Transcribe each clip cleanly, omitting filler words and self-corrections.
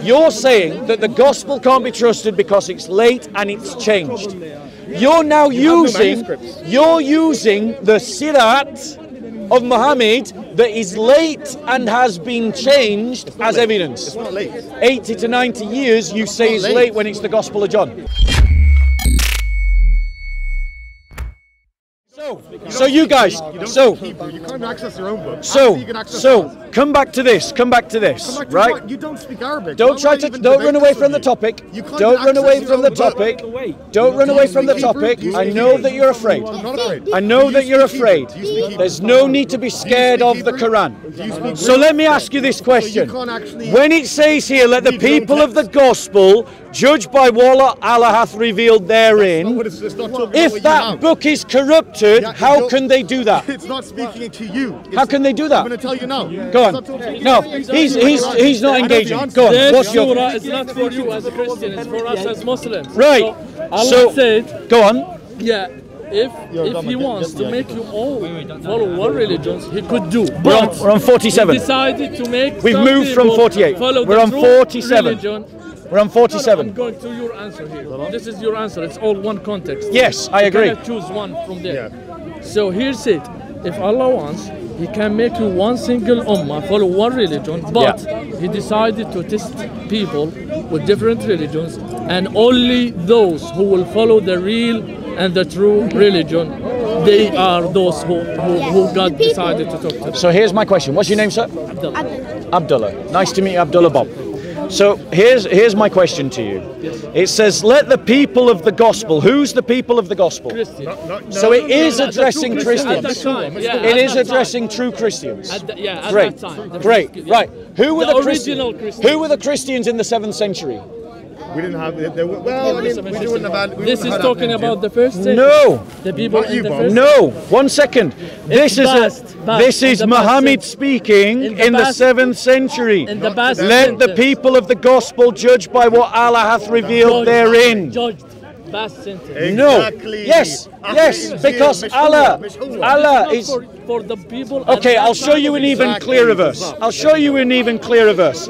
You're saying that the gospel can't be trusted because it's late and it's changed. You're now using the Sirat of Muhammad that is late and has been changed as evidence. It's not late. 80 to 90 years you say is late when it's the Gospel of John. So you guys, so you can't access your own book. So come back to this, right? You don't speak Arabic. Don't run away from the topic. Don't run away from the topic. Don't run away from the topic. I know that you're afraid. I'm not afraid. I know that you're afraid. There's no need to be scared of the Quran. So let me ask you this question. When it says here, let the people of the gospel judge by what Allah hath revealed therein, if that book is corrupted, how can they do that? It's not speaking to you. How can they do that? I'm going to tell you now. Go on. No, he's not engaging. Go on. This surah is not for you as a Christian, it's for us as Muslims. Right. Allah said, go on. Yeah, if he wants to make you all follow one religion, he could do. We're on 47. He decided to make We've moved from 48. We're on 47. We're on 47. I'm going to your answer here. This is your answer. It's all one context. Yes, I agree. You cannot choose one from there. So here's it. If Allah wants, He can make you one single ummah, follow one religion, but He decided to test people with different religions, and only those who will follow the real and the true religion, they are those who God decided to talk to. So here's my question. What's your name, sir? Abdullah. Nice to meet you, Abdullah Bob. So here's my question to you. It says, let the people of the gospel. Who's the people of the gospel? Christians. So it is addressing Christians. It is addressing true Christians. Great. Great. Right. Who were the Christians? Who were the Christians in the 7th century? We didn't have. Well, I mean, we wouldn't have had. This is talking about the first century. No. The people in the first. No. 1 second. This is Muhammad speaking in the 7th century. Let the people of the gospel judge by what Allah hath revealed therein. Judged. Past sentence. No. Yes. Yes. Because Allah is for the people. Okay, I'll show you an even clearer verse. I'll show you an even clearer verse.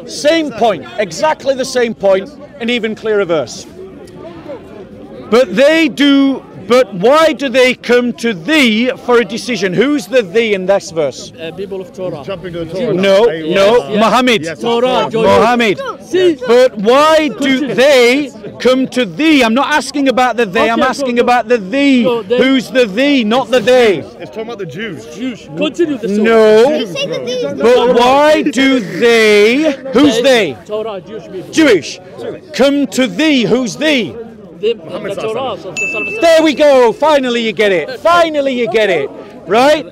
Same point, exactly the same point, an even clearer verse. But why do they come to thee for a decision? Who's the thee in this verse? People of Torah. Jumping to the Torah. No, Muhammad. Torah. Muhammad. But why do they come to thee? I'm not asking about the they, I'm asking about the thee. Who's the thee, not the they? It's talking about the Jews. Continue the story. No. But why do they, who's they? Torah, Jewish people. Jewish. Come to thee, who's thee? The Torah. There we go. Finally you get it. Finally you get it. Right?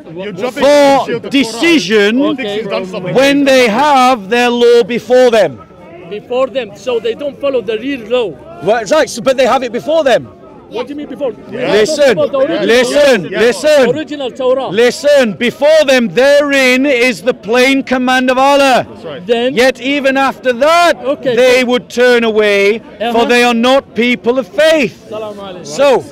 For decision when they have their law before them. Before them, so they don't follow the real law. Well, right, but they have it before them. What do you mean before? Listen. Original Torah. Listen, before them therein is the plain command of Allah. That's right. Then, yet even after that, they would turn away, for they are not people of faith. So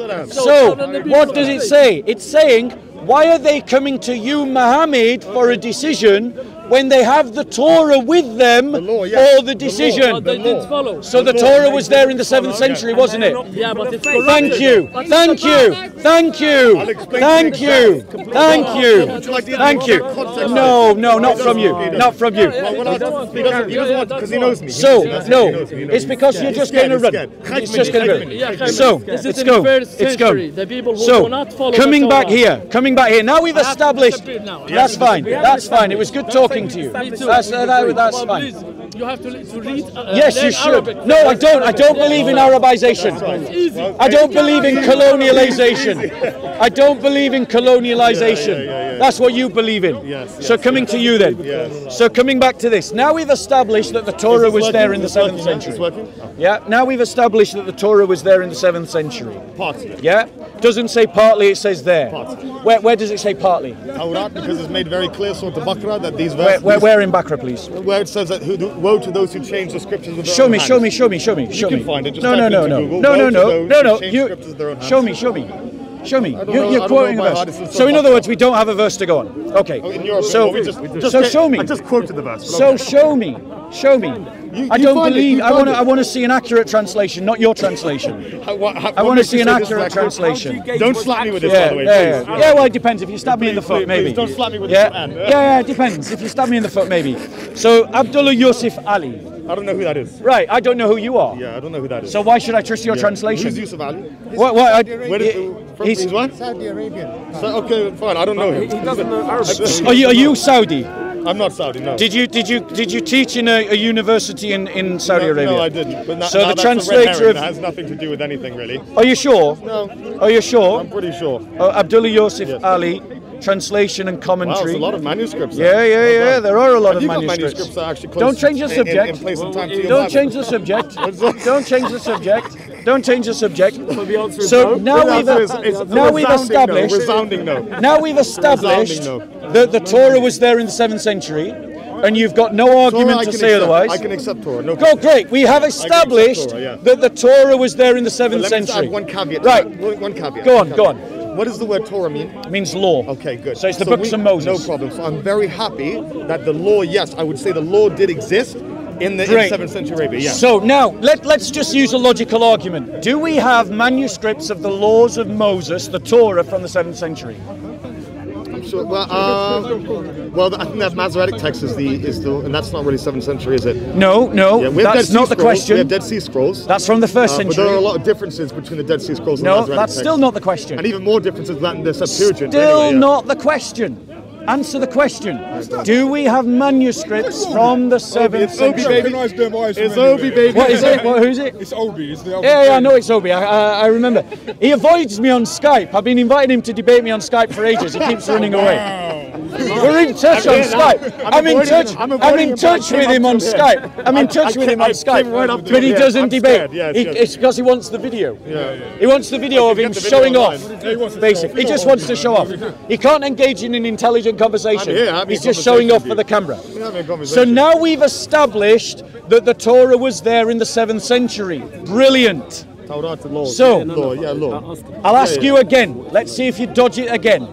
what does it say? It's saying, why are they coming to you, Muhammad, for a decision when they have the Torah with them for the decision? But they didn't follow. So the Torah was there in the 7th century, wasn't it? Yeah, but it's corrupted. Thank you. Thank you. Thank you. Thank you. Thank you. Thank you. No, not from you. Not from you. Because he knows me. So, no, it's because you're just going to run. It's just going to run. So, let's go. Let's go. So, coming back here. Now we've established. That's fine. That's fine. It was good talking to you. That's fine. You have to read. Yes, you should. No, I don't. I don't believe in Arabization. I don't believe in colonialization. I don't believe in colonialization. That's what you believe in. So coming to you then. So coming back to this. Now we've established that the Torah was there in the 7th century. Yeah. Now we've established that the Torah was there in the 7th century. Partly. Yeah. Doesn't say partly. It says there. Where does it say partly? Taurat, because it's made very clear, Surah Baqarah, that these verses. Where in Baqarah, please? Where it says that woe to those who change the scriptures with their Show own me. hands. You can find it. Just type it into Google. No. You show me. You're quoting a verse. So in other words, we don't have a verse to go on. Okay. So show me. I just quoted the verse. So show me. I don't believe. I want to see an accurate translation, not your translation. I want to see an accurate translation. Don't slap me with this, by the way. Yeah, well, it depends. If you stab me in the foot, maybe. Don't slap me with this hand. Yeah, it depends. If you stab me in the foot, maybe. So, Abdullah Yusuf Ali. I don't know who that is. Right, I don't know who you are. Yeah, I don't know who that is. So why should I trust your translation? Who's Yusuf Ali? He's what? Saudi Arabian. Okay, fine. I don't know him. He doesn't know Arabic. Are you Saudi? I'm not Saudi. No. Did you teach in a university in Saudi Arabia? No, I didn't. But so the translator that has nothing to do with anything, really. Are you sure? No. Are you sure? I'm pretty sure. Abdullah Yusuf Ali. Translation and commentary. Wow, there's a lot of manuscripts. Yeah. There are a lot of manuscripts. That are actually don't change the subject. In place and time to don't change the subject. Don't change the subject. Don't change the subject. So now we've established. Resounding no. Now we've established that the Torah was there in the 7th century, and you've got no argument to say otherwise. I can accept Torah. No. Oh, great. We have established that the Torah was there in the 7th century. One caveat. Right. One caveat. Go on. What does the word Torah mean? It means law. Okay, good. So it's the books of Moses. No problem. So I'm very happy that the law, yes, I would say the law did exist in the 7th century Arabia, yes. So now, let's just use a logical argument. Do we have manuscripts of the laws of Moses, the Torah, from the 7th century? I'm sure. Well, I think that Masoretic text is the, and that's not really 7th century, is it? No, that's not the question. We have Dead Sea Scrolls. That's from the 1st century. But there are a lot of differences between the Dead Sea Scrolls and the Masoretic text. No, that's still not the question. And even more differences than the Septuagint. Still not the question. Answer the question. Do we have manuscripts from the 7th century? It's Obi, baby. What is it? Who's it? It's Obi. It's the Obi. Yeah, I know it's Obi. I remember. He avoids me on Skype. I've been inviting him to debate me on Skype for ages. He keeps running away. We're in touch on Skype. I'm in touch with him on Skype. I'm in touch with him on Skype. But he doesn't debate. It's because he wants the video. He wants the video of him showing off. Basically, he just wants to show off. He can't engage in an intelligent conversation. He's just showing off for the camera. So now we've established that the Torah was there in the 7th century. Brilliant. So, I'll ask you again. Let's see if you dodge it again.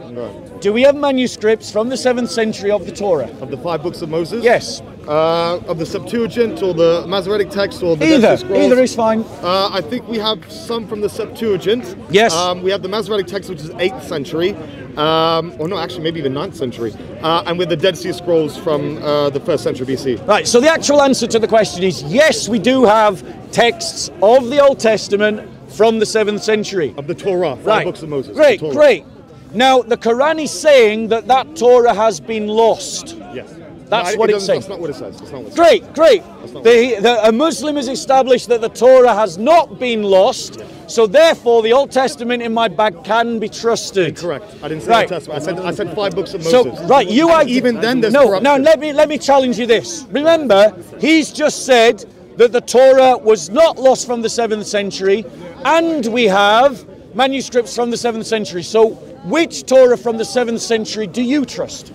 Do we have manuscripts from the 7th century of the Torah? Of the 5 books of Moses? Yes. Of the Septuagint or the Masoretic text or the Dead Sea Scrolls? Either is fine. I think we have some from the Septuagint. Yes. We have the Masoretic text, which is 8th century. Or no, actually, maybe even 9th century. And with the Dead Sea Scrolls from the 1st century BC. Right, so the actual answer to the question is yes, we do have texts of the Old Testament from the 7th century. Of the Torah, 5 books of Moses. Great. Now, the Quran is saying that Torah has been lost. Yes. That's what it's saying. That's not what it says. Great. A Muslim has established that the Torah has not been lost, so therefore the Old Testament in my bag can be trusted. Correct. I didn't say Old Testament. I said 5 books of Moses. So, even then there's corruption. No, let me challenge you this. Remember, he's just said that the Torah was not lost from the 7th century, and we have manuscripts from the 7th century. So, which Torah from the 7th century do you trust?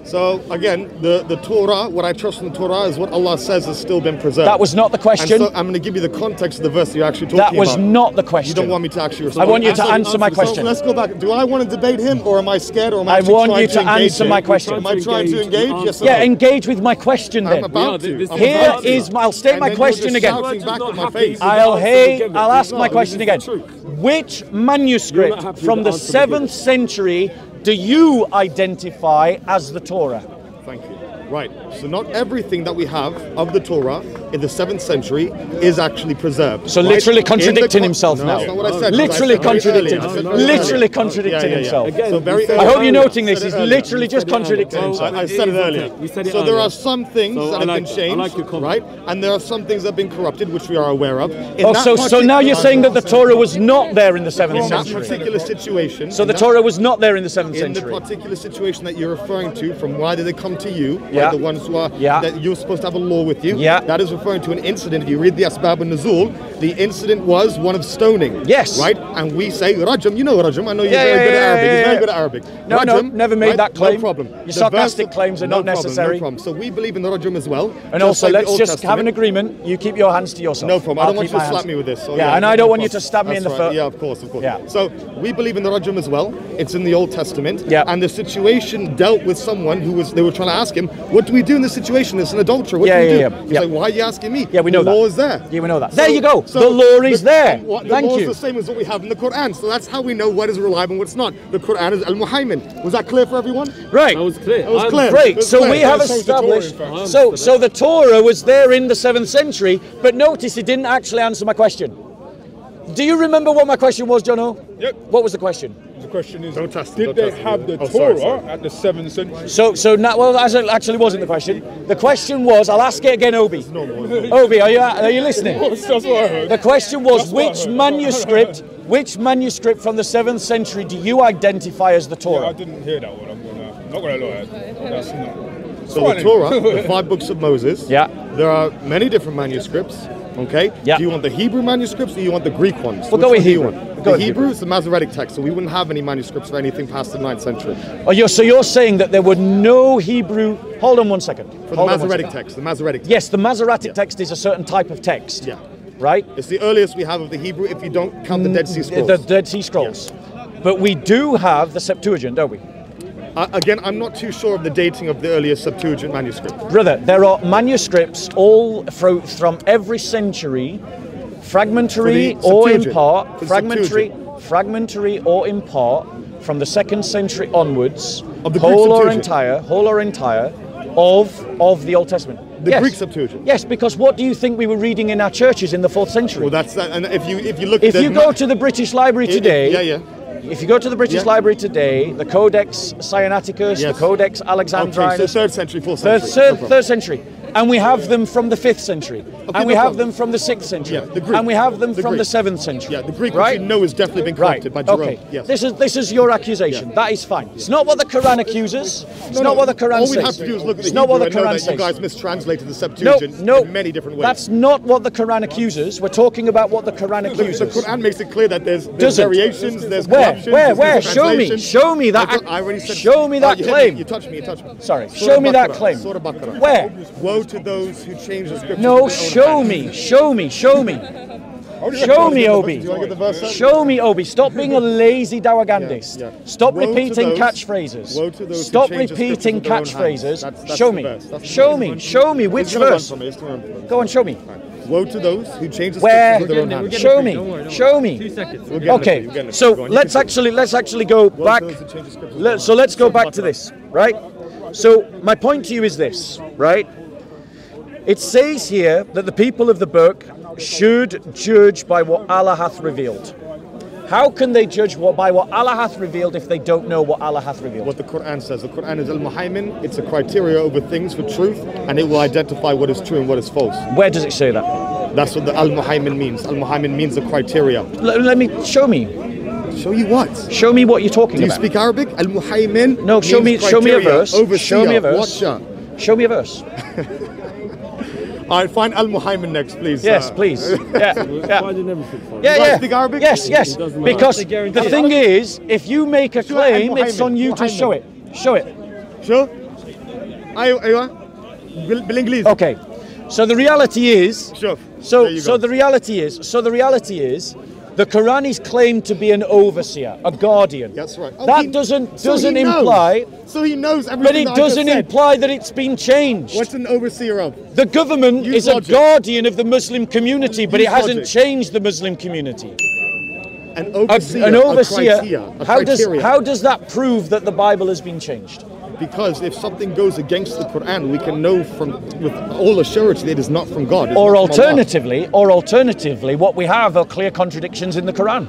So again, the Torah, what I trust in the Torah is what Allah says has still been preserved. That was not the question. And so I'm going to give you the context of the verse that you're actually talking about. That was not the question. You don't want me to actually respond. I want you to answer my question. So let's go back. Do I want to debate him, or am I scared, or am I want you to answer my question. Am I trying to engage? Yes or no? Engage with my question then. I'm about to. I'll state my question again. I'll ask my question again. Which manuscript from the 7th century do you identify as the Torah? Thank you. Right. So not everything that we have of the Torah in the 7th century is actually preserved. So literally contradicting himself now. That's not what I said. Literally contradicting himself. So I hope you're noting this. He's literally just contradicting himself. I said it earlier. So there are some things that have been changed, right? And there are some things that have been corrupted, which we are aware of. So now you're saying that the Torah was not there in the 7th century? In that particular situation. So the Torah was not there in the 7th century? In the particular situation that you're referring to, from why did they come to you? The ones who are that you're supposed to have a law with you. That is referring to an incident. If you read the Asbab and Nuzul, the incident was one of stoning. Yes. Right? And we say Rajam. You know Rajam. I know you're very good at Arabic. He's very good at Arabic. Rajam, never made that claim. No problem. Your sarcastic claims are not necessary. No problem. So we believe in the Rajam as well. And also, let's just have an agreement. You keep your hands to yourself. No problem. I don't want you to slap me with this. And I don't want you to stab me in the foot. Yeah, of course. Yeah. So we believe in the Rajam as well. It's in the Old Testament. Yeah. And the situation dealt with someone they were trying to ask him, what do we do in this situation? It's an adulterer. What do we do? He's like, why are you asking me. Yeah, we know the that. law is there. Yeah, we know that. There you go. The law is there. The Thank law you. is the same as what we have in the Quran. So that's how we know what is reliable and what's not. The Quran is al-Muhaymin. Was that clear for everyone? Right. That was clear. That was clear. Great. So we have established. So the Torah was there in the 7th century, but notice it didn't actually answer my question. Do you remember what my question was, Jone? Yep. What was the question? The question is, Don't test did they have the Torah at the 7th century? So now, well, that actually wasn't the question. The question was, I'll ask it again, Obi. Obi, are you listening? That's what I heard. The question was, That's what I which manuscript from the 7th century do you identify as the I Torah? didn't hear that one. I'm not gonna lie. That's not. So the Torah, the 5 books of Moses. Yeah. There are many different manuscripts. Okay. Yeah. Do you want the Hebrew manuscripts or you want the Greek ones? We'll go with Hebrew. The Hebrew is the Masoretic text, so we wouldn't have any manuscripts for anything past the 9th century. Oh, so you're saying that there were no Hebrew. Hold on one second. For the Masoretic text, the Masoretic text. Yes, the Masoretic text is a certain type of text. Yeah. Right? It's the earliest we have of the Hebrew if you don't count the Dead Sea Scrolls. The Dead Sea Scrolls. But we do have the Septuagint, don't we? Again, I'm not too sure of the dating of the earliest Septuagint manuscript. Brother, there are manuscripts all from every century, fragmentary or in part, fragmentary or in part, from the 2nd century onwards, Of the whole or Greek entire, of the Old Testament. The Greek Septuagint. Yes, because what do you think we were reading in our churches in the 4th century? Well, that's that. And if you look, if you go to the British Library today, If you go to the British Library today, the Codex Sinaiticus, the Codex Alexandrinus, okay, so 3rd century, 4th century, 3rd century, and we have them from the 5th century, and we have them from the 6th century, and we have them from the 7th century. Yeah, the Greek, right? which you know has definitely been corrupted by Jerome. Okay. Yes. This is your accusation. That is fine. It's not what the Quran accuses. It's not what the Quran says. All we have to do is look at the It's not what the Hebrew and know Quran that says. you guys mistranslated the Septuagint in many different ways. That's not what the Quran accuses. We're talking about what the Quran accuses. The Quran makes it clear that there's variations, there's where? corruption. Where? Show me that. I already said. Show me that claim. You touched me. Sorry. Show me that claim. Where? Woe to those who change the scriptures. No, show me, Obi. Do you want to get the verse up? Show me, Obi. Stop being a lazy dawagandist. Yeah. Stop Woe to repeating those- catchphrases. woe to those who Stop change the repeating scriptures with their own hands. catchphrases. That's Show the me. verse. That's the Show verse. me. Show me. Which It's gonna run verse? from it. It's gonna run from it. Go on, show me. Woe to those who change the Where? scriptures with their own hands. Show me. Show me. 2 seconds. We'll get it for you, we'll Okay. get it for So you. Go on, you let's can actually go back. those who change the scriptures with their own So let's go hands. back to this, right? So my point to you is this, right? It says here that the people of the book should judge by what Allah hath revealed. How can they judge by what Allah hath revealed if they don't know what Allah hath revealed? What the Quran says. The Quran is al-Muhaymin. It's a criteria over things for truth, and it will identify what is true and what is false. Where does it say that? That's what the al-Muhaymin means. Al-Muhaymin means the criteria. Let me show me. Show you what? Show me what you're talking Do you about. speak Arabic? Al-Muhaymin. No, show me a criteria, verse. Overseer, Show me a verse. Watcher. Show me a verse. All right, find al-Muhaymin next, please. Yes, please. Yeah. Speak Arabic? Yes. Because the thing is, if you make a claim, it's on you to show it. Show it. Sure. أيوة. بالإنجليزي. Okay. So the reality is. Sure. So the reality is. The Quran is claimed to be an overseer, a guardian. That's right. That doesn't imply. So he knows everything. But it doesn't imply that it's been changed. What's an overseer of? The government is a guardian of the Muslim community, but it hasn't logic. changed the Muslim community. An overseer. An overseer. A How does that prove that the Bible has been changed? Because if something goes against the Quran, we can know with all assurance that it is not from God. Or alternatively, what we have are clear contradictions in the Quran.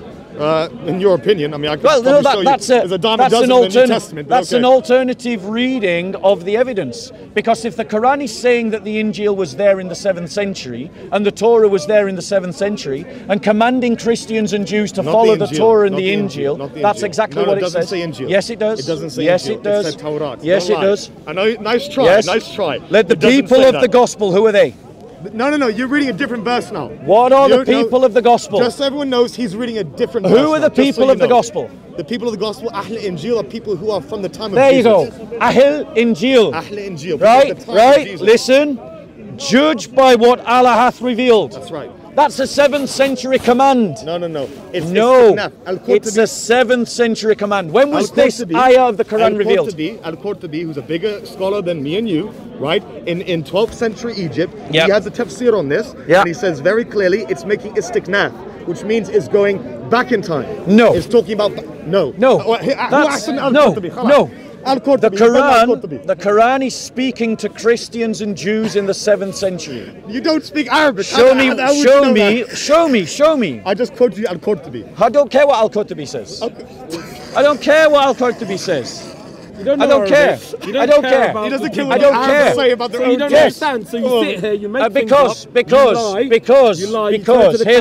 In your opinion, I mean, I can Well, no, show that's you. There's a dime a dozen in the New Testament. That's an alternative reading of the evidence. Because if the Quran is saying that the Injil was there in the 7th century and the Torah was there in the 7th century and commanding Christians and Jews to follow the Torah and the Injil, that's exactly what it says. It doesn't say Injil. Yes, it does. It doesn't say yes, Injil. it does. It said Torah. Yes, it does. I know. Nice try. Yes. Nice try. Let the people of the gospel, who are they? No. You're reading a different verse now. What are the people of the gospel? Just so everyone knows, he's reading a different verse. Who are the people of the gospel? The people of the gospel, Ahl Injil, are people who are from the time of There you Jesus. go. Ahl Injil. Ahl Injil. Right. Listen. Judge by what Allah hath revealed. That's right. That's a 7th century command. No. It's a 7th century command. When was this ayah of the Quran revealed? Al-Qurtubi, who's a bigger scholar than me and you, right? In 12th century Egypt, he has a tafsir on this, and he says very clearly it's making istiknaf, which means it's going back in time. No. It's talking about no. The Quran is speaking to Christians and Jews in the 7th century. You don't speak Arabic. Show me. I just quoted you Al-Qurtubi. I don't care what Al-Qurtubi says. I don't care what Al-Qurtubi says. You don't know I don't care. I don't care. He doesn't care what the Arabs say about their own. You don't understand. So you sit here, you make because here's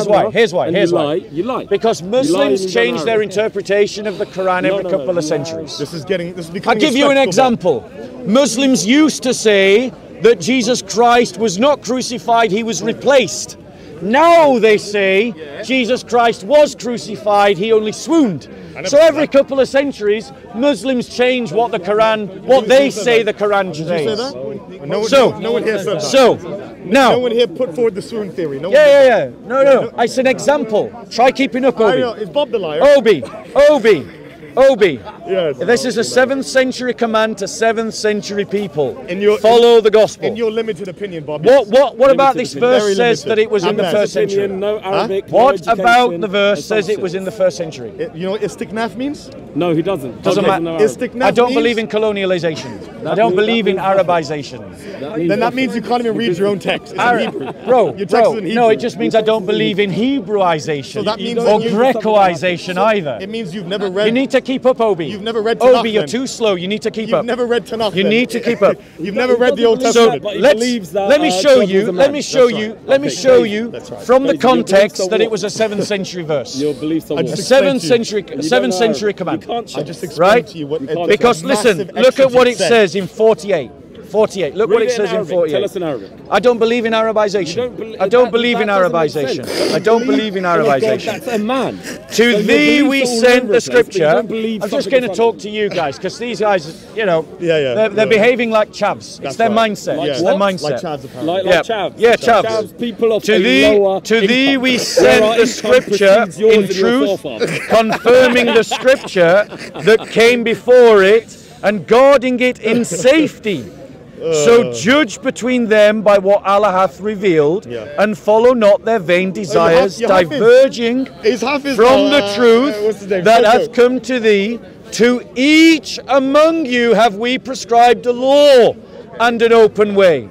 why. You lie. Because Muslims change their interpretation of the Quran every couple of centuries. This is becoming. I'll give you an example. Muslims used to say that Jesus Christ was not crucified, he was replaced. Now they say Jesus Christ was crucified, he only swooned. So every couple of centuries, Muslims change what the Quran, what they say the Quran says. No one here said that. Now, no one here put forward the swoon theory. No. It's an example. Try keeping up, Obi. Is Bob the liar? Obi. Yes. This is a 7th century command to 7th century people. Follow the gospel. In your limited opinion, Bob. What about this verse says that it was in the 1st century? No Arabic, what about the verse says it was in the 1st century? You know what istiknaf means? No, he doesn't. Doesn't matter. I don't believe in colonialization. I don't believe in Arabization. Then that means you can't even read your own text. It's in Hebrew. Bro, no, it just means I don't believe in Hebrewization so that means or Grecoization either. It means you've never read. You need to keep up, Obi. You've never read Tanakh. Obi, you're too slow. You need to keep up. You've never read Tanakh. You need to keep up. You've never read the Old Testament. So let me show you from the context that it was a 7th century verse. Your beliefs are a 7th century command. I just right? Because listen, look at what it says in 48. 48. Look what it says in 48. Tell us in Arabic. I don't believe in Arabization. I don't believe in Arabization. I don't believe in Arabization. That's a man. To thee we sent the scripture. I'm just going to talk to you guys because these guys, they're behaving like chavs. It's their mindset. It's their mindset. Like chavs, apparently. Like chavs. Yeah, chavs. People of to thee we sent the scripture in truth, confirming the scripture that came before it and guarding it in safety. So judge between them by what Allah hath revealed, and follow not their vain desires, diverging from the truth that hath come to thee. To each among you have we prescribed a law and an open way.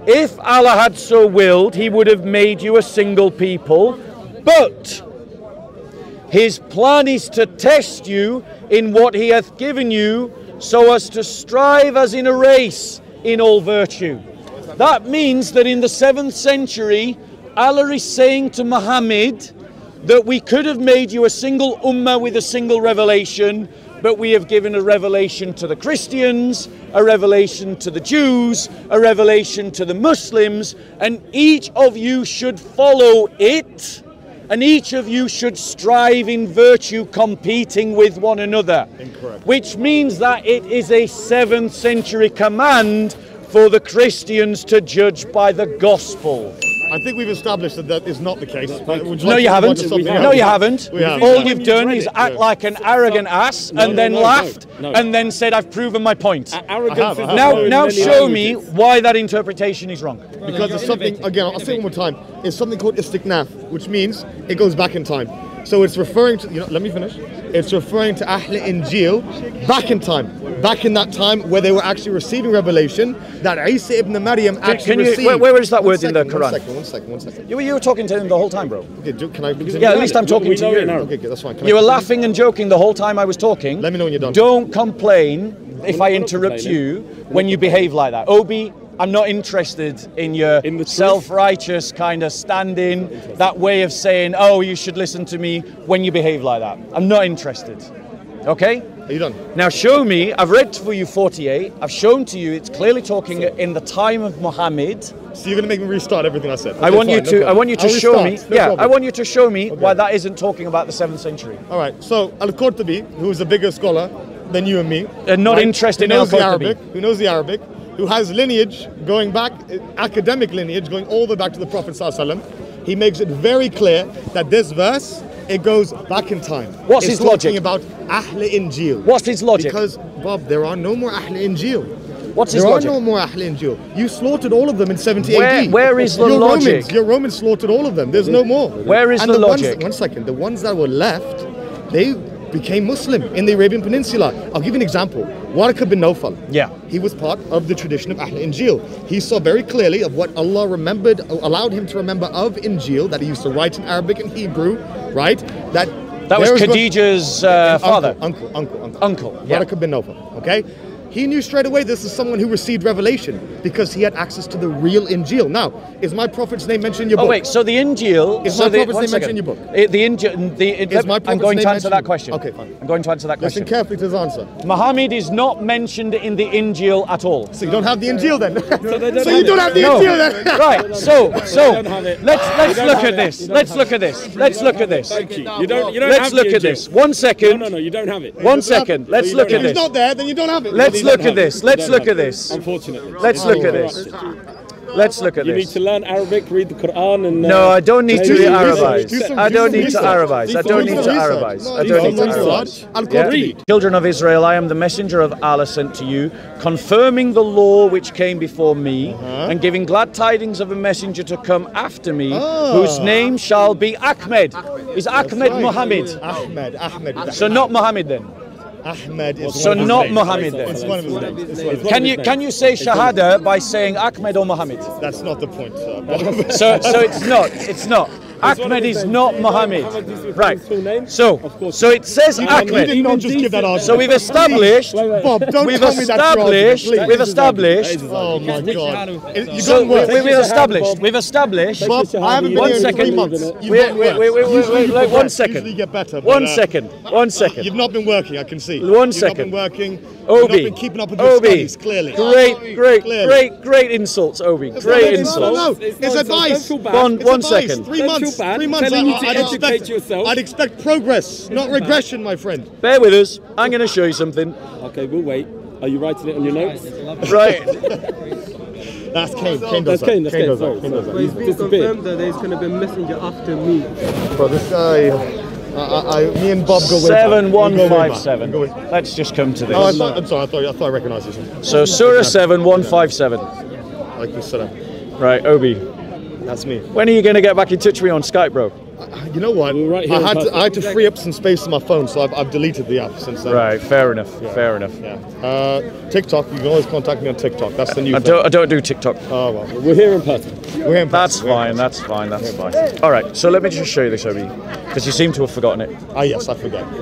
If Allah had so willed, he would have made you a single people, but his plan is to test you in what he hath given you, so as to strive as in a race in all virtue. That means that in the 7th century, Allah is saying to Muhammad that we could have made you a single ummah with a single revelation, but we have given a revelation to the Christians, a revelation to the Jews, a revelation to the Muslims, and each of you should follow it, and each of you should strive in virtue, competing with one another. Incorrect. Which means that it is a 7th century command for the Christians to judge by the gospel. I think we've established that that is not the case. No, you haven't. No, you haven't. All you've done is act like an arrogant ass and then laughed and then said, I've proven my point. Now show me why that interpretation is wrong. Because it's something, again, I'll say it one more time, it's something called istiknaf, which means it goes back in time. So it's referring to, let me finish. It's referring to Ahl Injil back in time. Back in that time where they were actually receiving revelation that Isa ibn Maryam actually received. Where is that word in the Quran? One second. You were talking to him the whole time, bro. Okay, can I continue? Yeah, at least I'm talking to you. Okay, that's fine. You were laughing and joking the whole time I was talking. Let me know when you're done. Don't complain if I interrupt you when you behave like that. Obi, I'm not interested in your self-righteous kind of standing, that way of saying, oh, you should listen to me when you behave like that. I'm not interested. Okay? Are you done? Now show me, I've read for you 48, I've shown to you it's clearly talking in the time of Muhammad. So you're going to make me restart everything I said. Okay, I want you to show me, I want you to show me why that isn't talking about the 7th century. All right, so Al-Qurtubi, who's a bigger scholar than you and me. And not interested in Al-Qurtubi. Who knows the Arabic, who has lineage going back, academic lineage going all the way back to the Prophet ﷺ. he makes it very clear that this verse, it goes back in time. What's his logic? It's talking about Ahl Injil. What's his logic? Because, Bob, there are no more Ahl Injil. What's his logic? There are no more Ahl Injil. You slaughtered all of them in 70 AD. Where is the logic? Your Romans slaughtered all of them. There's no more. Where is the logic? One second. The ones that were left, they became Muslim in the Arabian Peninsula. I'll give you an example. Warqa bin Nawfal. Yeah. He was part of the tradition of Ahl Injil. He saw very clearly of what Allah allowed him to remember of Injil, that he used to write in Arabic and Hebrew, right? That was Khadija's father. Uncle. Yeah. Warqa bin Nawfal. Okay? He knew straight away this is someone who received revelation because he had access to the real Injil. Now, is my prophet's name mentioned in your book? Oh wait, so the Injil... Is my prophet's name mentioned in your book? I'm going to answer that question. Okay, fine. I'm going to answer that question. Listen carefully to his answer. Muhammad is not mentioned in the Injil at all. So you don't have the Injil then? So you don't have the Injil then? Right, so let's look at this. Let's look at this. Let's look at this. Thank you. You don't Let's have look the at Injil. this. 1 second. No, you don't have it. 1 second. Let's look at If it's this. not there, then you don't have it. Let's look at this. Let's look at this. Unfortunately. Let's look at this. Let's look at You need this. to learn Arabic, read the Quran, and No, I don't need to maybe- Arabize. I don't need to Arabize. I don't need to Arabize. I don't need to Arabize. Yeah. Children of Israel, I am the messenger of Allah sent to you, confirming the law which came before me, and giving glad tidings of a messenger to come after me, whose name shall be Ahmed. Is Ahmed Muhammad? Ahmed. So not Muhammad then. Ahmed is So one of his not names. Muhammad It's then. one of his names. It's one of his Can you say Shahada by saying Ahmed or Muhammad? That's not the point, sir. So it's not. Ahmed is not Muhammad. Right. So it says You Ahmed. did not just give that answer. So we've established. Bob, don't We've tell me that's wrong, established. please. We've established. Oh my God. You So don't work. we've established. We've established. Bob, I haven't been 1 here in second. 3 months. You've Wait, not wait, worked. wait, wait, Usually wait, you wait, 1 progress. second. Usually you get better. 1 second. 1 second. You've not been working, I can see. 1 You've second. not been working. You've Obi. not been keeping up with your studies, clearly. Great insults, Obi. Great insults. No, it's advice. One second. 3 months. 3 months. Telling you to I'd educate yourself. I'd expect progress, not regression, my friend. Bear with us. I'm going to show you something. Okay, we'll wait. Are you writing it on your notes? Right. That's Kane. Kane That's does that. Kane. That's Kane. does Sorry. that. Kane does that. He's disappeared. Confirm that there's going to be a messenger after me. Bro, this guy, me and Bob go way back. 7157. We go way- Let's just come to Oh, this. I'm sorry. I thought I recognised this. So Surah 7157. Like you said, Right, Obi. that's me. When are you going to get back in touch with me on Skype, bro? You know what? We're right here in person. I had to free up some space on my phone, so I've deleted the app since then. Right, fair enough. Fair enough. Yeah. TikTok. You can always contact me on TikTok. That's the new I thing. don't do TikTok. Oh well. We're here in person. We're in That's person. We're fine. in That's fine. That's fine. All right. So let me just show you this, Obi, because you seem to have forgotten it. Ah yes, I forget. Are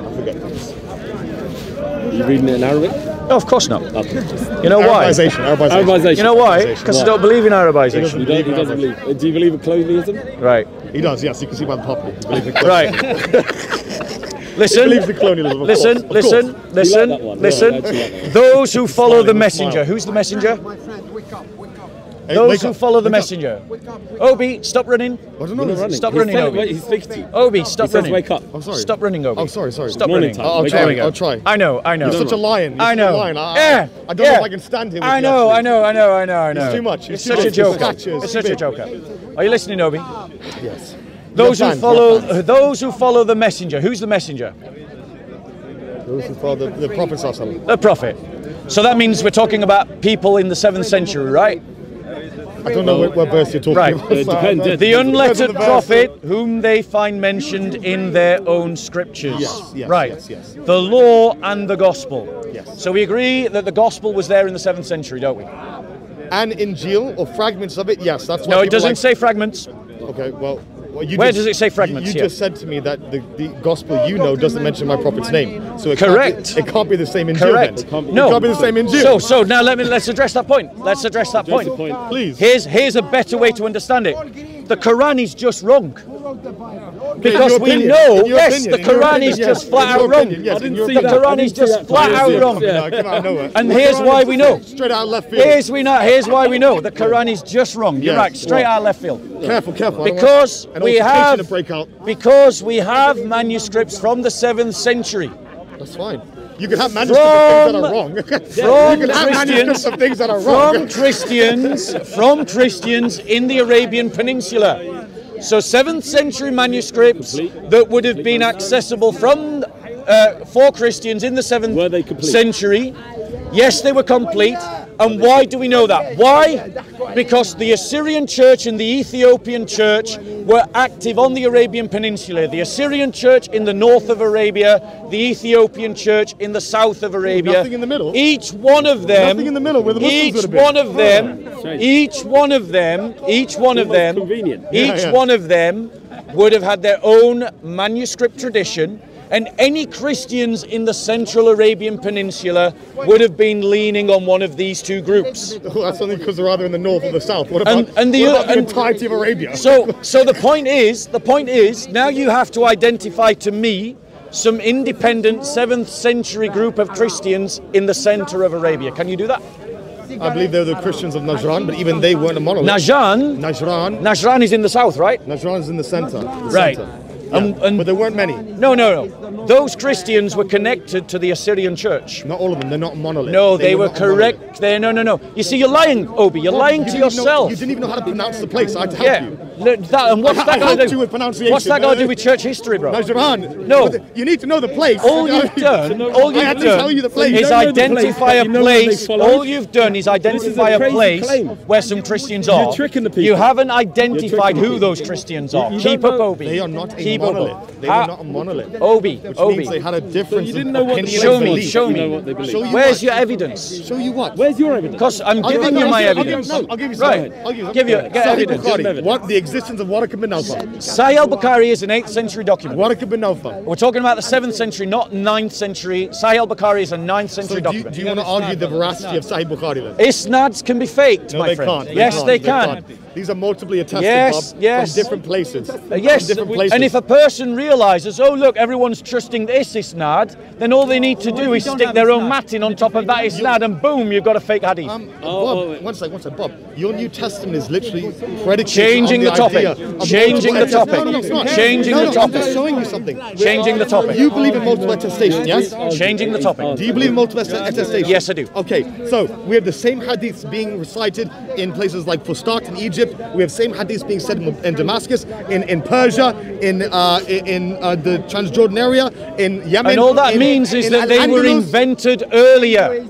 you reading it in Arabic? No, of course not. Okay. You know why? Arabization. You know why? Because I don't believe in Arabization. He doesn't believe. Do you believe in colonialism? Right. He does. Yes, you can see by the puppy. Right. Listen. believes in colonialism. Of Listen. course. Of Listen. course. Listen. that one? Listen. Yeah, I actually like that. Those who follow the Smile. messenger. Who's the messenger? Hey, Those wake who up, follow the wake up. messenger. Obi, stop running. I don't know. Stop He's running, telling- Obi. wait, he's speaking to you. Obi, stop He says running. wake up. I'm sorry. Stop running, Obi. Oh, sorry. Stop Morning running. time. I'll Wake try. up. we go. I'll try. I know. You're such a lion. You're I such know. a lion. Yeah. I don't know if I can stand here with I you, know. actually. I know. It's too much. It's It's too such a much. joker. Scratches. It's such a joker. Are you listening, Obi? Yes. Those You're who fans, follow, you're fans. those who follow the messenger. Who's the messenger? Those who follow the Prophet Sallallahu Alaihi Wasallam. The prophet. So that means we're talking about people in the 7th century, right? I don't know what verse you're talking Right. about. It depends. The Depends on unlettered the verse. prophet whom they find mentioned in their own scriptures. Yes, right. yes. The law and the gospel. Yes. So we agree that the gospel was there in the 7th century, don't we? And Injil, or fragments of it, yes. That's why No, it people doesn't like- say fragments. Okay, well you Where just- does it say fragments You here? just said to me that the gospel you know doesn't mention my prophet's name, so it Correct. Can't be, it can't be the same Injil. Correct. Then. No. It can't be the same Injil. So now let's address that point. Let's address that point. the point. Please. Here's a better way to understand it. The Quran is just wrong. Because In your we opinion, know, in your yes, opinion, the in your Quran opinion, is yes, just flat in your out wrong. opinion, yes, I in didn't your see The that. opinion. Quran I is didn't see just that. flat out Yes, wrong. No, I came out of nowhere. And here's why we know. Straight out left field. Here's why we know. The Quran is just wrong. You're Yes, right, straight out left field. Careful. I don't want Because an we altercation have to break out. because we have manuscripts from the 7th century. That's fine. You can have manuscripts of things that are wrong. From you can have manuscripts of things that are from wrong. Christians in the Arabian Peninsula. So 7th century manuscripts that would have been accessible from for Christians in the 7th century. Yes, they were complete. And why do we know that? Why? Because the Assyrian church and the Ethiopian church were active on the Arabian Peninsula. The Assyrian church in the north of Arabia, the Ethiopian church in the south of Arabia. Nothing in the middle. Each one of them. Nothing in the middle where the Muslims would have been. Each one of them would have had their own manuscript tradition. And any Christians in the central Arabian Peninsula would have been leaning on one of these two groups. Well, that's only because they're either in the north or the south. What about, the entirety of Arabia? So the point is, now you have to identify to me some independent 7th century group of Christians in the center of Arabia. Can you do that? I believe they're the Christians of Najran, but even they weren't a monolith. Najran is in the south, right? Najran is in the center. Right. Yeah. But there weren't many. No. Those Christians were connected to the Assyrian church. Not all of them. They're not monolith. No, they were correct. No. You see, you're lying, Obi. You're lying to yourself. You didn't even know how to pronounce the place. I had to help you. And what's that got to do with pronunciation? What's that got to do with church history, bro? Najran. No. You need to know the place. All you've done is identify a place. All you've done is identify a place where some Christians are. You're tricking the people. You haven't identified who those Christians are. Keep up, Obi. They are not a monolith. They were not a monolith. Obi. Which means they had a difference. You didn't know what Show me. Show you Where's your evidence? Show you what? Where's your evidence? Because I'm giving you my evidence. I'll give you Right. Get evidence. What the existence of Waraka bin Nawfal? Sahih al-Bukhari is an 8th century document. Waraka bin Nawfal. We're talking about the 7th century, not 9th century. Sahih al-Bukhari is a 9th century document. Do you want to argue the veracity of Sahih Bukhari then? Isnads can be faked, No, my they friend. can't. Yes, they can. These are multiply attested, Yes, Bob, yes. from different places. Yes, From different places. and if a person realises, oh look, everyone's trusting this isnad, then all they need to do is stick their own matin on top of that isnad, and boom, you've got a fake hadith. Bob, one second, Bob. Your New Testament is literally predicated Changing the topic. Changing the topic. No, it's not. Changing the I'm topic. just showing you something. Changing the topic. You believe in multiple attestation, yes? Changing the topic. Do you believe in multiple attestation? Yes, I do. Okay, so we have the same hadiths being recited in places like Fustat in Egypt. We have same hadiths being said in Damascus, in Persia, in the Transjordan area, in Yemen. And all that means is that they were invented earlier.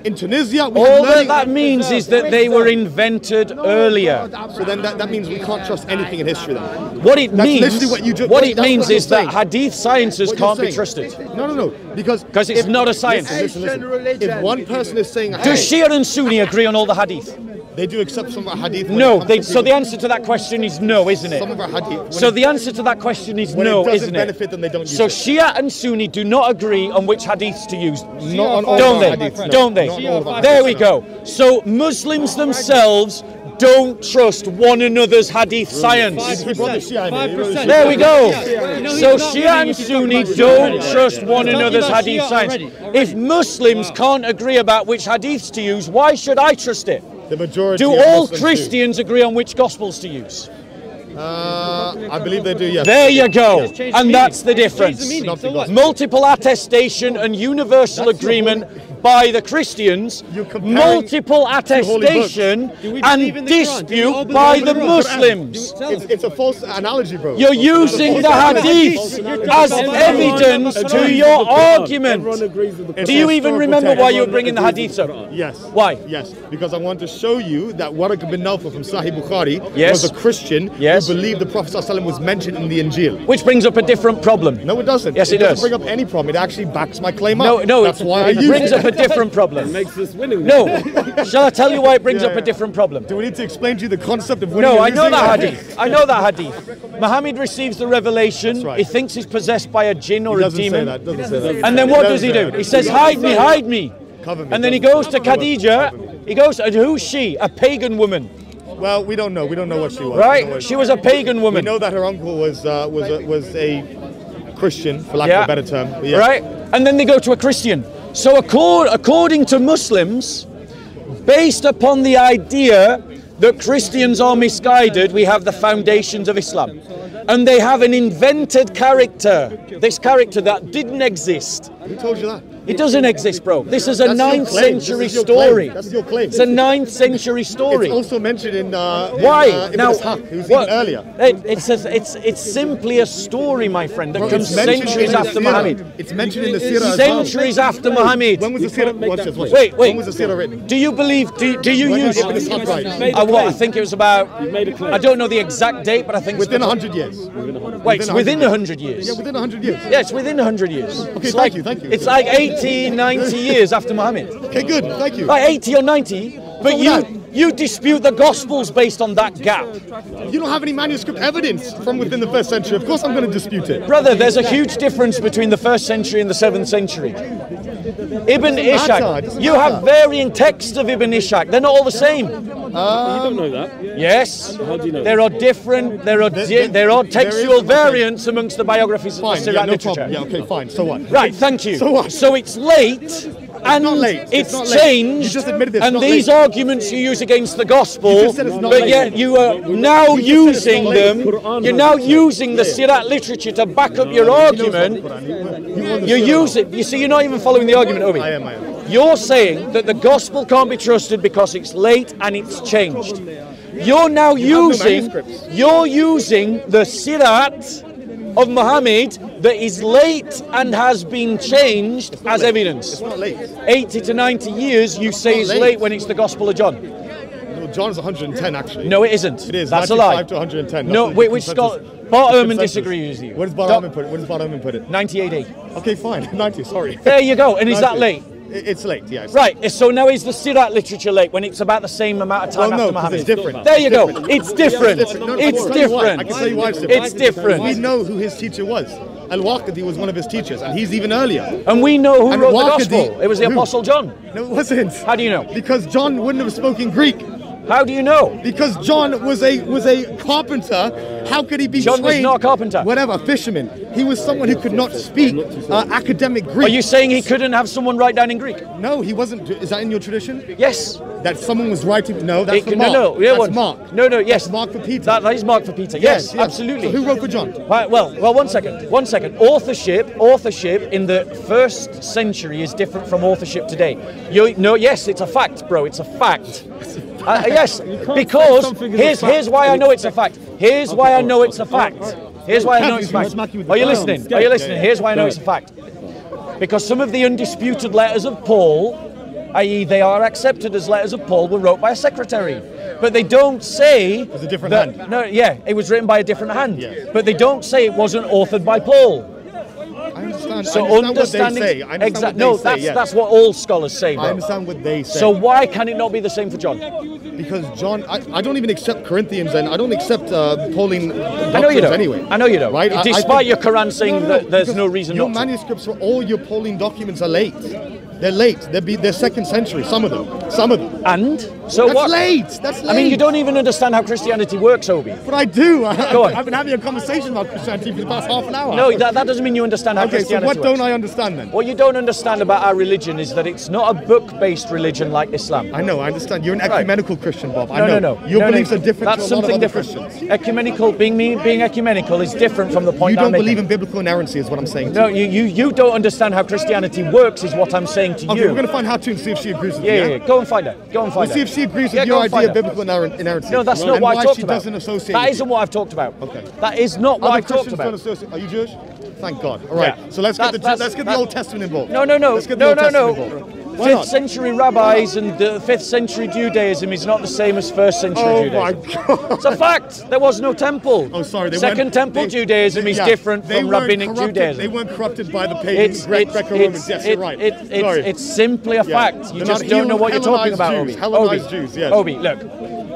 In Tunisia, all that means is that they were invented earlier. So then that means we can't trust anything in history then. What it means, what it means is that hadith sciences can't be trusted. No, because it's not a science. Listen. If one person is saying, does Shia and Sunni agree on all the hadith? They do accept some of our hadith. No, so the answer to that question is no, isn't it? Some of our hadith. So the answer to that question is no, isn't it? Benefit them, they don't use so it. Shia and Sunni do not agree on which hadiths to use. Not on all don't of they? our hadiths, no. Don't they? Not all of our There hadiths, we no. go. So Muslims themselves don't trust one another's hadith science. There we go. So Shia and Sunni don't trust one another's hadith science. If Muslims can't agree about which hadiths to use, why should I trust it? The majority. Do all Christians agree on which gospels to use? I believe they do, yes. There you go. And that's the difference. Multiple attestation and universal agreement by the Christians, multiple attestation and dispute by the Muslims. It's a false analogy, bro. You're using the hadith as evidence to your argument. Do you even remember why you were bringing the hadith up? Yes. Why? Yes, because I want to show you that Waraka bin Nawfal from Sahih Bukhari Yes. was a Christian Yes. who believed the Prophet ﷺ was mentioned in the Injil. Which brings up a different problem. No, it doesn't. Yes, it doesn't does. bring up any problem. It actually backs my claim No, up. no, That's why I it use brings it. up a different problem. Makes us winning. No. Shall I tell you why it brings up Yeah. a different problem? Do we need to explain to you the concept of winning No, or I know losing? that hadith. I know that hadith. Muhammad receives the revelation. right. He thinks he's possessed by a jinn or He a doesn't say demon. that. Doesn't say that. And then what does he do? He says, hide me, hide me. Cover me. And then he goes to Khadija. He goes, and who's she? A pagan woman. Well, we don't know. We don't know what she was. Right? She was a pagan We woman. know that her uncle was a Christian, for lack of a better term. But yeah. Right? And then they go to a Christian. So according to Muslims, based upon the idea that Christians are misguided, we have the foundations of Islam. And they have an invented character. This character that didn't exist. Who told you that? It doesn't exist, bro. This is a That's your 9th claim. century This is your story. claim. That's your claim. It's a 9th century story. It's also mentioned in Why? Ibn Now, Ishaq, who was what- even earlier. It's simply a story, my friend, that Bro, comes it's mentioned centuries in the after Sirah. Muhammad. It's mentioned in the Sirah as well. Centuries after Muhammad. When was the Sirah? Watch this, watch Wait, this. wait. When was the Sirah written? Do you believe? Do you When use? did Ibn Ishaq write? Made a What? claim. I think it was about. You've made a claim. I don't know the exact date, but I think Within it's 100 years. Wait, it's within 100 years. Yeah, within 100 years. Yeah, it's within 100 years. Okay, It's thank like, you, thank you. It's like 80, 90 years after Muhammad. Okay, good. Thank you. Like 80 or 90, but wrong with you dispute the Gospels based on that gap. You don't have any manuscript evidence from within the 1st century. Of course I'm going to dispute it. Brother, there's a huge difference between the 1st century and the 7th century. Ibn It doesn't Ishaq, you have matter. varying texts of Ibn Ishaq. They're not all the same. You don't know that. Yes, How do you know there are different, there are textual okay. variants amongst the biographies of Fine, the yeah, Sirah no literature. problem. Yeah, okay, fine. So what? Right, thank you. So what? So it's late, and not late. It's it's not late. changed, You just admitted this, and not these late. arguments you use against the gospel, You just said it's not but late. yet you are now You just said it's using not late. them, Quran you're has now it. using the Sirat literature to back up your argument. You use it. You see, you're not even following the argument, Obi. I am. You're saying that the gospel can't be trusted because it's late and it's changed. You're now no using the Sirat of Muhammad that is late and has been changed as evidence. It's not late. 80 to 90 years you say is late. late when it's the Gospel of John. No, John's 110 actually. No, it isn't. It is. That's a lie. 95 to 110. No, That's wait, the which consensus. scholar? Bart Ehrman Consensus. disagrees with you. Where does Bart Ehrman put it? Where does Bart Ehrman put it? 90 AD. Okay, fine. 90, sorry. There you go. And is that 90. late? It's late, yeah. Right, so now is the Sirat literature late when it's about the same amount of time Well, no, after 'cause Muhammad? it's different. There you go. It's different. No, It's I can tell you why. different. I can tell you why it's different. It's different. We know who his teacher was. Al-Waqidi was one of his teachers, and he's even earlier. And we know who And wrote the Waqidi- Gospel. It was the who? Apostle John. No, it wasn't. How do you know? Because John wouldn't have spoken Greek. How do you know? Because John was a carpenter. How could he be John was trained? not a carpenter. Whatever, fisherman. He was someone who could not speak academic Greek. Are you saying he couldn't have someone write down in Greek? No, he wasn't. Is that in your tradition? Yes. That someone was writing? No, that's for No, Mark. no, yeah, That's one. Mark. No, yes. That's Mark for Peter. That is Mark for Peter. Yes, absolutely. So who wrote for John? Right, well, one second. Authorship in the 1st century is different from authorship today. Yes, it's a fact, bro. It's a fact. Yes, because here's why I know it's a fact. Here's why I know it's a fact. Here's why I know it's a fact. Are you listening? Are you listening? Here's why I know it's a fact. Because some of the undisputed letters of Paul, i.e. they are accepted as letters of Paul, were wrote by a secretary. But they don't say It was a different that, hand. No, yeah, it was written by a different hand. Yes. But they don't say it wasn't authored by Paul. I understand. So I understand what they say. I understand what no, they say, yes. that's what all scholars say, bro. I understand what they say. So why can it not be the same for John? Because John, I don't even accept Corinthians, and I don't accept Pauline I know you doctrines don't. anyway. I know you don't. Right? I Despite think- your Quran saying that there's because no reason your not to. manuscripts for all your Pauline documents are late. They're late. They're 2nd century. Some of them. And so That's what? late. That's late. I mean, you don't even understand how Christianity works, Obi. But I do. Go on. I've been having a conversation about Christianity for the past half an hour. No, that doesn't mean you understand how Okay, so Christianity what works. don't I understand then? What you don't understand about our religion is that it's not a book-based religion like Islam. I know. I understand. You're an ecumenical Christian, Bob. I No, know. no. Your No, beliefs no. are different That's to a lot of something other different. Christians. Ecumenical, being ecumenical is different from the point You don't I'm making. believe in biblical inerrancy, is what I'm saying. No, you don't understand how Christianity works, is what I'm saying to Okay, you. we're going to find Hatun and see if she agrees with Yeah, you. yeah, yeah. Go and find out. Go and find We'll see out. if she agrees Yeah, with go your and find idea of out. biblical inerrancy. No, that's not and what I why talked she about. doesn't associate That with isn't you. what I've talked about. Okay. That is not what Other I've talked Christians about. don't associate. Are you Jewish? Thank God. All right. Yeah. So let's get That's- the Old Testament involved. No. Let's get the Old Testament involved. Why 5th not? century rabbis and the 5th century Judaism is not the same as 1st century Oh my Judaism. God. It's a fact. There was no temple. Oh, sorry. They Second weren't- temple they- Judaism is yeah, different they from weren't rabbinic corrupted. Judaism. They weren't corrupted by the pagans, Greco-Romans. Yes, you're right. Sorry. It's simply a Yeah. fact. You They're just not don't know what you're talking Hellenized about, Jews. Obi. Hellenized Obi. Jews, yes. Obi, look.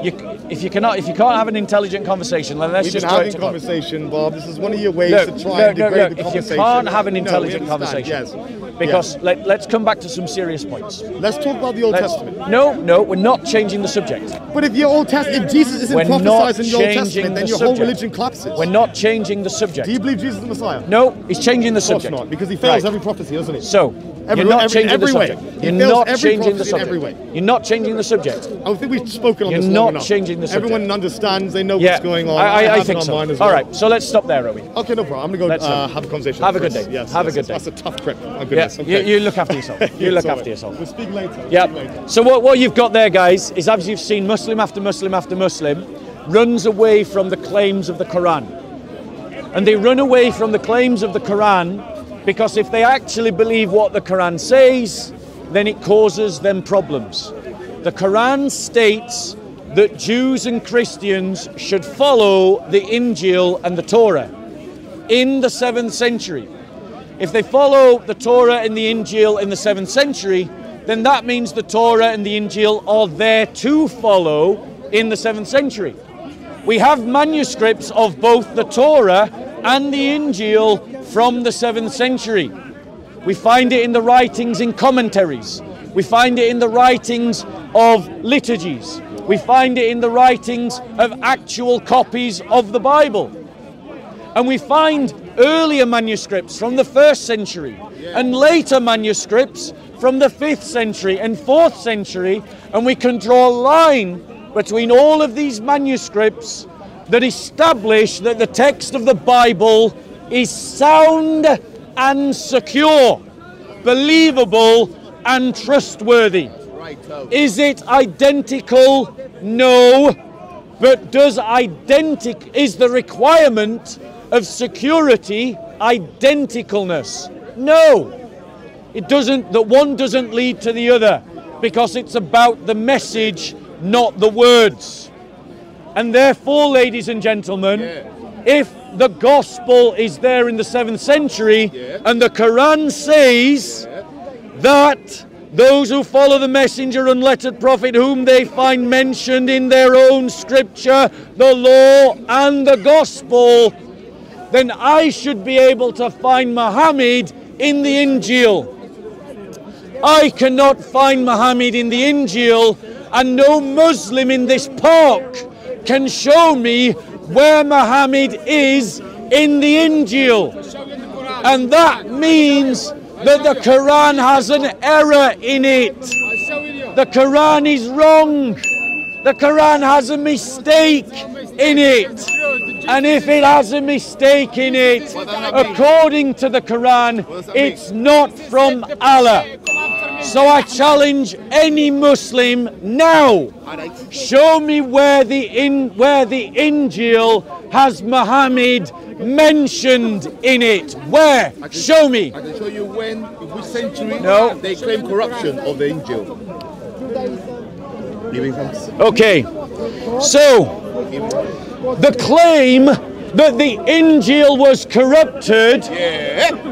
If you can't have an intelligent conversation, then let's We've just been try having to conversation, Bob. This is one of your ways Look, to try and degrade the if you conversation. can't have an No, we intelligent understand, conversation, yes. because let's come back to some serious points. Let's talk about the Old Testament. No, we're not changing the subject. But if if Jesus isn't We're not prophesied in the Old changing Testament, then the your whole subject. religion collapses. We're not changing the subject. Do you believe Jesus is the Messiah? No, he's changing the Of course subject. not, because he fails Right. every prophecy, doesn't he? So, Every- you're not every- changing every the way. subject. He You're fails not every changing the prophecy in subject. every way. You're not changing the subject. I think we've spoken on You're this long not enough. changing the subject. Everyone understands, they know Yeah, what's going on. I have think it on so. mine as All well. right, so let's stop there, Robbie. Okay, no problem. I'm going to Let's, go have a conversation. have a with good Chris. day. Yes, Have a yes, good day. That's a tough trip. My Yeah, goodness. Yes, okay. You look after yourself. You look after yourself. We'll speak later. Yeah. So what you've got there, guys, is as you've seen, Muslim after Muslim after Muslim runs away from the claims of the Quran. And they run away from the claims of the Quran because if they actually believe what the Quran says, then it causes them problems. The Quran states that Jews and Christians should follow the Injil and the Torah in the 7th century. If they follow the Torah and the Injil in the 7th century, then that means the Torah and the Injil are there to follow in the 7th century. We have manuscripts of both the Torah and the Injil from the 7th century. We find it in the writings in commentaries. We find it in the writings of liturgies. We find it in the writings of actual copies of the Bible. And we find earlier manuscripts from the 1st century and later manuscripts from the 5th century and 4th century, and we can draw a line between all of these manuscripts that establish that the text of the Bible is sound and secure, believable and trustworthy. Is it identical? No. But is the requirement of security identicalness? No. It doesn't, that one doesn't lead to the other, because it's about the message, not the words. And therefore, ladies and gentlemen, if the gospel is there in the 7th century and the Quran says that those who follow the messenger and unlettered prophet whom they find mentioned in their own scripture, the law and the gospel, then I should be able to find Muhammad in the Injil. I cannot find Muhammad in the Injil, and no Muslim in this park can show me where Muhammad is in the Injil. And that means that the Quran has an error in it. The Quran is wrong. The Quran has a mistake in it. And if it has a mistake in it, according to the Quran, it's not from Allah. So I challenge any Muslim now, show me where the Injil has Muhammad mentioned in it. Where? Show me. I can show you when, in which century they claim corruption of the Injil. Okay, so the claim that the Injil was corrupted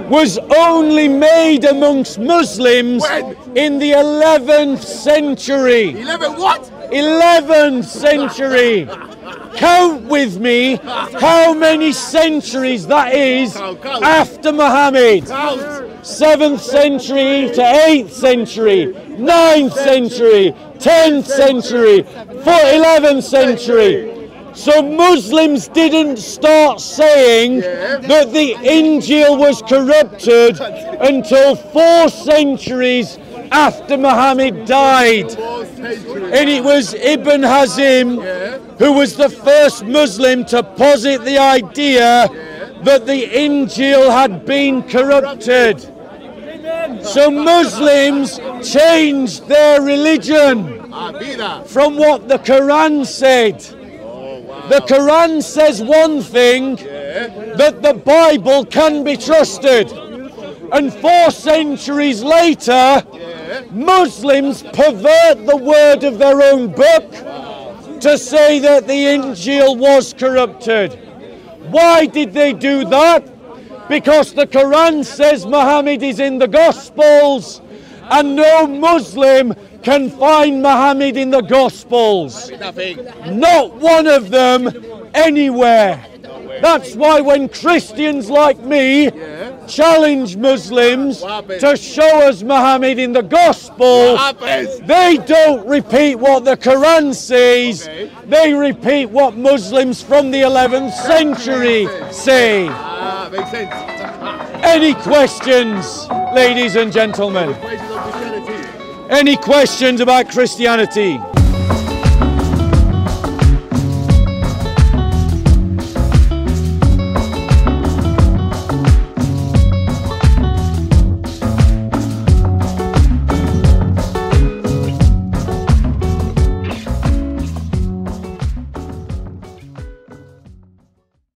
was only made amongst Muslims in the 11th century. 11 what? 11th century. Count with me how many centuries that is after Muhammad. 7th century to 8th century, 9th century, 10th century, 11th century. So Muslims didn't start saying that the Injil was corrupted until 4 centuries after Muhammad died. And it was Ibn Hazm who was the first Muslim to posit the idea that the Injil had been corrupted. So Muslims changed their religion from what the Quran said. The Quran says one thing, that the Bible can be trusted. And 4 centuries later, Muslims pervert the word of their own book to say that the Injil was corrupted. Why did they do that? Because the Quran says Muhammad is in the Gospels, and no Muslim can find Muhammad in the Gospels. Not one of them anywhere. That's why when Christians like me challenge Muslims to show us Muhammad in the Gospel, they don't repeat what the Quran says, they repeat what Muslims from the 11th century say. Makes sense. Any questions, ladies and gentlemen? Any questions about Christianity?